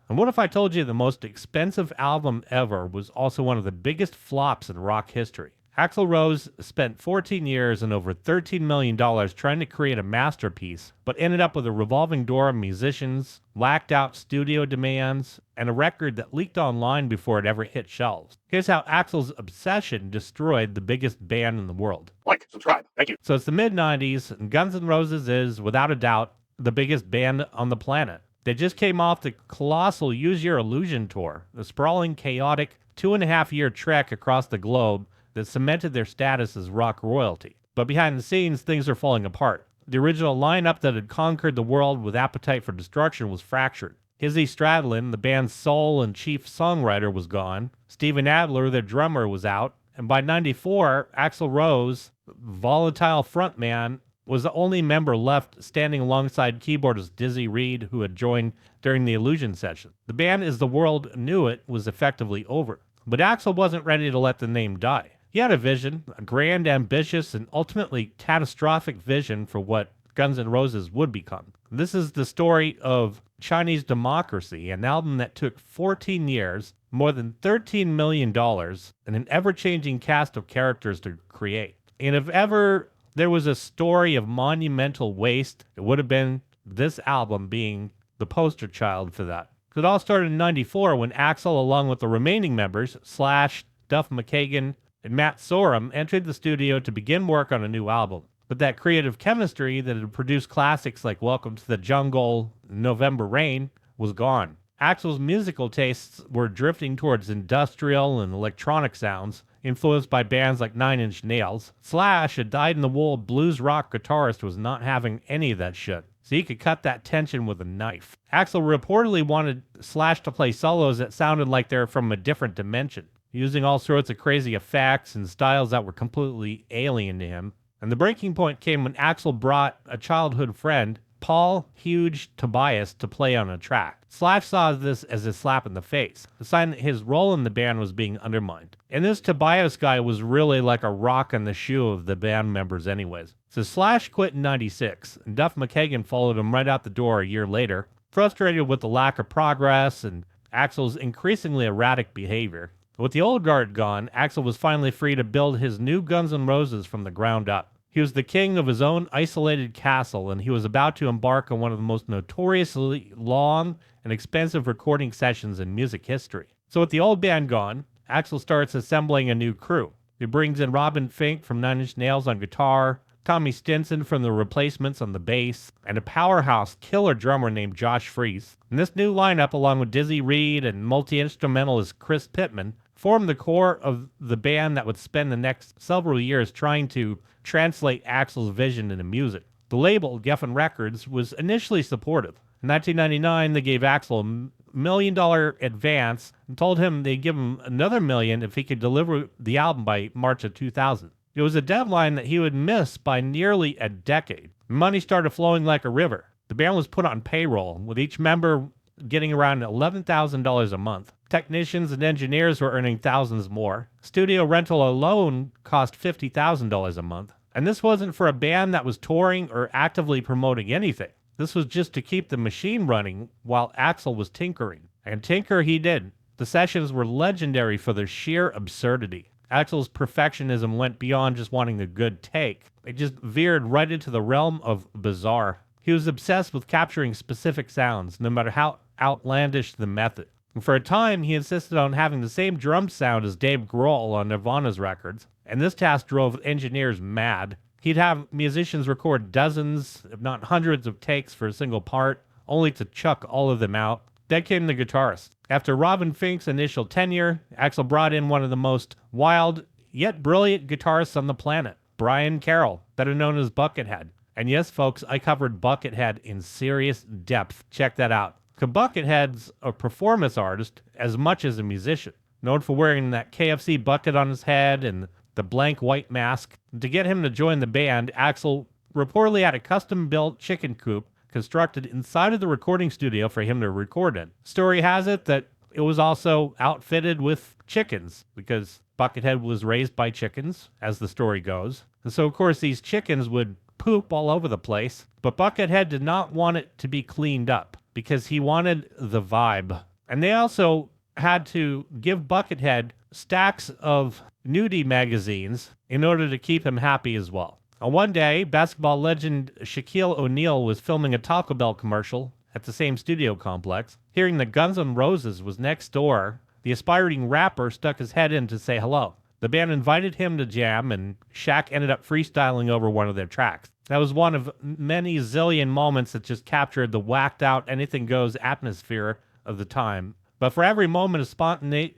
And what if I told you the most expensive album ever was also one of the biggest flops in rock history? Axl Rose spent 14 years and over $13 million trying to create a masterpiece, but ended up with a revolving door of musicians, lacked out studio demands, and a record that leaked online before it ever hit shelves. Here's how Axl's obsession destroyed the biggest band in the world. Like, subscribe, thank you. So it's the mid-90s, and Guns N' Roses is, without a doubt, the biggest band on the planet. They just came off the colossal Use Your Illusion tour, the sprawling, chaotic, 2.5-year trek across the globe that cemented their status as rock royalty. But behind the scenes, things are falling apart. The original lineup that had conquered the world with appetite for destruction was fractured. Izzy Stradlin, the band's soul and chief songwriter, was gone. Steven Adler, their drummer, was out. And by '94, Axl Rose, volatile frontman, was the only member left standing alongside keyboardist Dizzy Reed, who had joined during the Illusion session. The band, as the world knew it, was effectively over. But Axl wasn't ready to let the name die. He had a vision, a grand, ambitious, and ultimately catastrophic vision for what Guns N' Roses would become. This is the story of Chinese Democracy, an album that took 14 years, more than $13 million, and an ever-changing cast of characters to create. And if ever there was a story of monumental waste, it would have been this album being the poster child for that. It all started in '94 when Axl, along with the remaining members, Slash, Duff McKagan, and Matt Sorum, entered the studio to begin work on a new album. But that creative chemistry that had produced classics like Welcome to the Jungle, November Rain, was gone. Axl's musical tastes were drifting towards industrial and electronic sounds, influenced by bands like Nine Inch Nails. Slash, a dyed-in-the-wool blues rock guitarist, was not having any of that shit, so he could cut that tension with a knife. Axl reportedly wanted Slash to play solos that sounded like they're from a different dimension, using all sorts of crazy effects and styles that were completely alien to him. And the breaking point came when Axl brought a childhood friend, Paul Huge Tobias, to play on a track. Slash saw this as a slap in the face, a sign that his role in the band was being undermined. And this Tobias guy was really like a rock in the shoe of the band members anyways. So Slash quit in '96, and Duff McKagan followed him right out the door a year later, frustrated with the lack of progress and Axl's increasingly erratic behavior. With the old guard gone, Axl was finally free to build his new Guns N' Roses from the ground up. He was the king of his own isolated castle, and he was about to embark on one of the most notoriously long and expensive recording sessions in music history. So with the old band gone, Axl starts assembling a new crew. He brings in Robin Fink from Nine Inch Nails on guitar, Tommy Stinson from The Replacements on the bass, and a powerhouse killer drummer named Josh Freese. And this new lineup, along with Dizzy Reed and multi-instrumentalist Chris Pittman, formed the core of the band that would spend the next several years trying to translate Axl's vision into music. The label, Geffen Records, was initially supportive. In 1999, they gave Axl a $1 million advance and told him they'd give him another $1 million if he could deliver the album by March of 2000. It was a deadline that he would miss by nearly a decade. Money started flowing like a river. The band was put on payroll, with each member getting around $11,000 a month. Technicians and engineers were earning thousands more. Studio rental alone cost $50,000 a month. And this wasn't for a band that was touring or actively promoting anything. This was just to keep the machine running while Axl was tinkering. And tinker he did. The sessions were legendary for their sheer absurdity. Axl's perfectionism went beyond just wanting a good take. It just veered right into the realm of bizarre. He was obsessed with capturing specific sounds, no matter how outlandish the method. And for a time, he insisted on having the same drum sound as Dave Grohl on Nirvana's records, and this task drove engineers mad. He'd have musicians record dozens, if not hundreds of takes for a single part, only to chuck all of them out. Then came the guitarist. After Robin Fink's initial tenure, Axl brought in one of the most wild, yet brilliant guitarists on the planet, Brian Carroll, better known as Buckethead. And yes, folks, I covered Buckethead in serious depth. Check that out. Buckethead's a performance artist as much as a musician, known for wearing that KFC bucket on his head and the blank white mask. To get him to join the band, Axl reportedly had a custom-built chicken coop constructed inside of the recording studio for him to record in. Story has it that it was also outfitted with chickens, because Buckethead was raised by chickens, as the story goes. And so, of course, these chickens would poop all over the place, but Buckethead did not want it to be cleaned up, because he wanted the vibe. And they also had to give Buckethead stacks of nudie magazines in order to keep him happy as well. On one day, basketball legend Shaquille O'Neal was filming a Taco Bell commercial at the same studio complex. Hearing that Guns N' Roses was next door, the aspiring rapper stuck his head in to say hello. The band invited him to jam, and Shaq ended up freestyling over one of their tracks. That was one of many zillion moments that just captured the whacked-out anything-goes atmosphere of the time. But for every moment of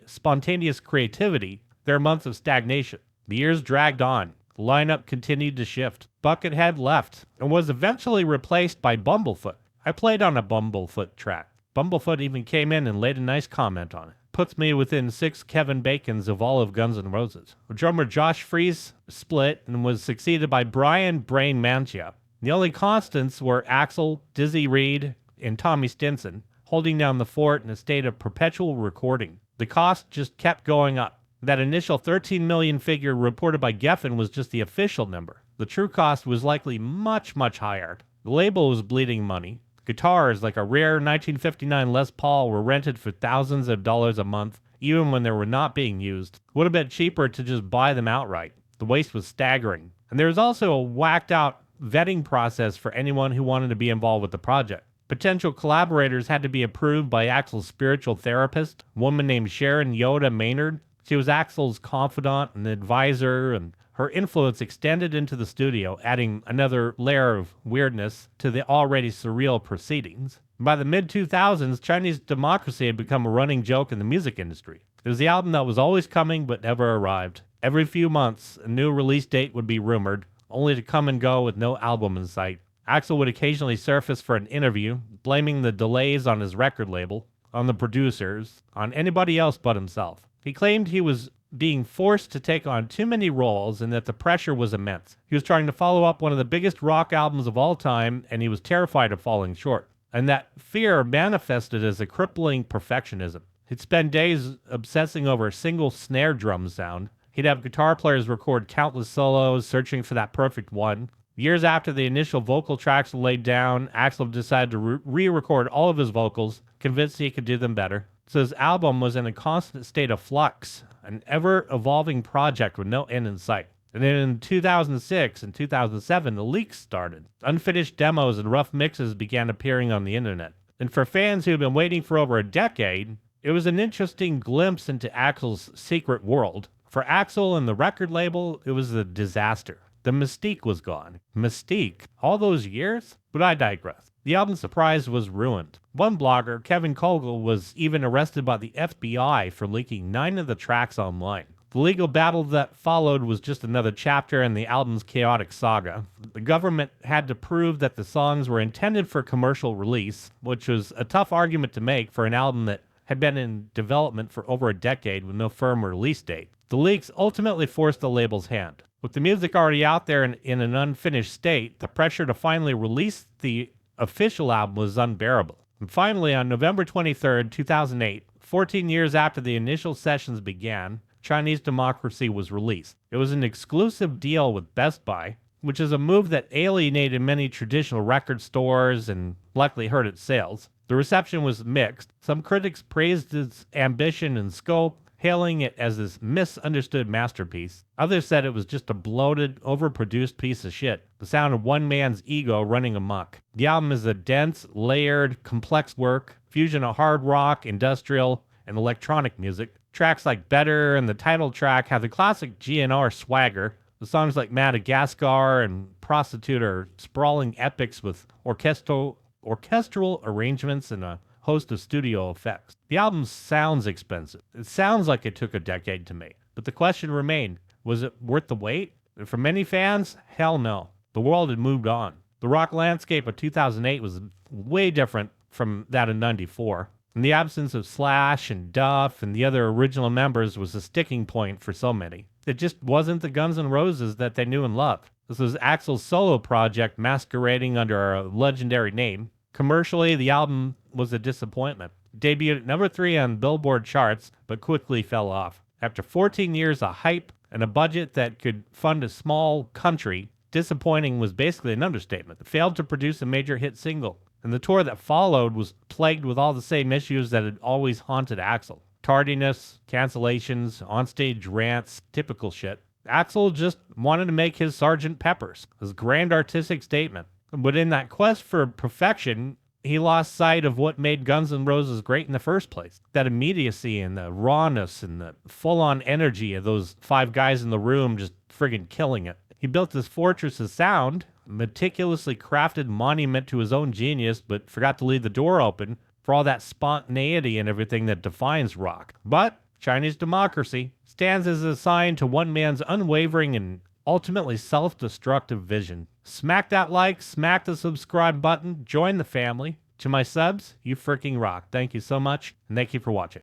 spontaneous creativity, there are months of stagnation. The years dragged on. The lineup continued to shift. Buckethead left and was eventually replaced by Bumblefoot. I played on a Bumblefoot track. Bumblefoot even came in and laid a nice comment on it. Puts me within 6 Kevin Bacons of all of Guns N' Roses. Drummer Josh Freese split and was succeeded by Brian Brain Mancia. The only constants were Axl, Dizzy Reed, and Tommy Stinson, holding down the fort in a state of perpetual recording. The cost just kept going up. That initial 13 million figure reported by Geffen was just the official number. The true cost was likely much, much higher. The label was bleeding money. Guitars like a rare 1959 Les Paul were rented for thousands of dollars a month, even when they were not being used. It would have been cheaper to just buy them outright. The waste was staggering. And there was also a whacked out vetting process for anyone who wanted to be involved with the project. Potential collaborators had to be approved by Axl's spiritual therapist, a woman named Sharon Yoda Maynard. She was Axl's confidant and advisor, and her influence extended into the studio, adding another layer of weirdness to the already surreal proceedings. By the mid-2000s, Chinese Democracy had become a running joke in the music industry. It was the album that was always coming but never arrived. Every few months, a new release date would be rumored, only to come and go with no album in sight. Axl would occasionally surface for an interview, blaming the delays on his record label, on the producers, on anybody else but himself. He claimed he was being forced to take on too many roles and that the pressure was immense. He was trying to follow up one of the biggest rock albums of all time, and he was terrified of falling short. And that fear manifested as a crippling perfectionism. He'd spend days obsessing over a single snare drum sound. He'd have guitar players record countless solos, searching for that perfect one. Years after the initial vocal tracks were laid down, Axl decided to re-record all of his vocals, convinced he could do them better. So his album was in a constant state of flux, an ever-evolving project with no end in sight. And then in 2006 and 2007, the leaks started. Unfinished demos and rough mixes began appearing on the internet. And for fans who had been waiting for over a decade, it was an interesting glimpse into Axl's secret world. For Axl and the record label, it was a disaster. The mystique was gone. Mystique? All those years? But I digress. The album Surprise was ruined. One blogger, Kevin Kogel, was even arrested by the FBI for leaking 9 of the tracks online. The legal battle that followed was just another chapter in the album's chaotic saga. The government had to prove that the songs were intended for commercial release, which was a tough argument to make for an album that had been in development for over a decade with no firm release date. The leaks ultimately forced the label's hand. With the music already out there in an unfinished state, the pressure to finally release the official album was unbearable. And finally, on November 23rd, 2008, 14 years after the initial sessions began, Chinese Democracy was released. It was an exclusive deal with Best Buy, which is a move that alienated many traditional record stores and likely hurt its sales. The reception was mixed. Some critics praised its ambition and scope, hailing it as this misunderstood masterpiece. Others said it was just a bloated, overproduced piece of shit, the sound of one man's ego running amok. The album is a dense, layered, complex work, fusion of hard rock, industrial, and electronic music. Tracks like Better and the title track have the classic GNR swagger. The songs like Madagascar and Prostitute are sprawling epics with orchestral arrangements and a host of studio effects. The album sounds expensive. It sounds like it took a decade to make. But the question remained, was it worth the wait? And for many fans, hell no. The world had moved on. The rock landscape of 2008 was way different from that of 94. And the absence of Slash and Duff and the other original members was a sticking point for so many. It just wasn't the Guns N' Roses that they knew and loved. This was Axl's solo project masquerading under a legendary name. Commercially, the album was a disappointment. It debuted at number 3 on Billboard charts, but quickly fell off. After 14 years of hype and a budget that could fund a small country, disappointing was basically an understatement. It failed to produce a major hit single. and the tour that followed was plagued with all the same issues that had always haunted Axl. Tardiness, cancellations, onstage rants, typical shit. Axl just wanted to make his Sgt. Pepper's, his grand artistic statement. But in that quest for perfection, he lost sight of what made Guns N' Roses great in the first place. That immediacy and the rawness and the full-on energy of those 5 guys in the room just friggin' killing it. He built this fortress of sound, a meticulously crafted monument to his own genius, but forgot to leave the door open for all that spontaneity and everything that defines rock. But Chinese democracy stands as a sign to one man's unwavering and ultimately self-destructive vision. Smack that like, smack the subscribe button, join the family. To my subs, you freaking rock. Thank you so much, and thank you for watching.